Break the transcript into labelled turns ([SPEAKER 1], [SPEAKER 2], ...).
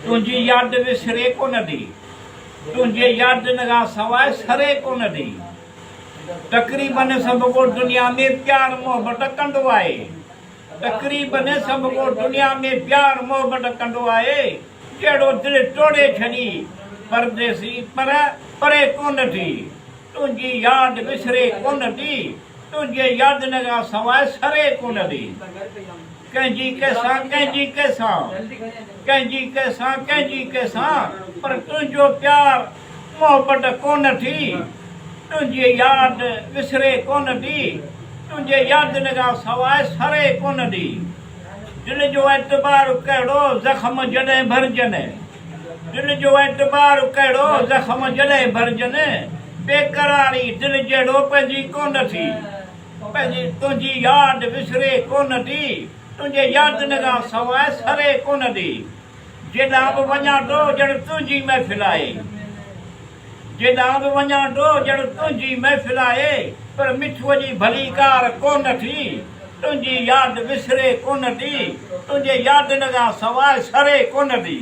[SPEAKER 1] तुझी याद विसरे कोन दी, तुझे याद नगा सवाए सरे कोन दी। तकरीबन सब को दुनिया में प्यार मोहब्बत कंदो आहे, तकरीबन सब को दुनिया में प्यार मोहब्बत कंदो आहे। जहिड़ो दिल तोड़े छॾी परदेसी पर परे कोन थी, तुझी याद विसरे कोन दी, तुझे याद नगा सवाए सरे कोन दी। कंहिंजी कंहिंसां कंहिंजी कंहिंसां कंहिंजी कंहिंसां कंहिंजी कंहिंसां पर तुंहिंजो प्यार मोहब्बत कोन थी, तुझे याद विसरे कोन दी, तुझे याद नगा सवाए सरे कोन दी। दिल जो एतबार कहिड़ो ज़ख़्म जॾहिं भरजनि, दिल जो एतबार कहिड़ो ज़ख़्म जॾहिं भरजनि। बेकरारी दिल जहिड़ो पंहिंजी कोन थी, पंहिंजी तुंहिंजी याद विसरे कोन दी, तुझे याद नगा सवाए सरे कोन दी। जेॾां बि वञा थो ॼण तुंहिंजी महफ़िल आहे, जेॾां बि वञा थो ॼण तुंहिंजी महफ़िल आहे, पर मिठूअ जी भली कार कोन थी, तुंहिंजी याद विसरे कोन दी, तुझे याद नगा सवाए सरे कोन दी।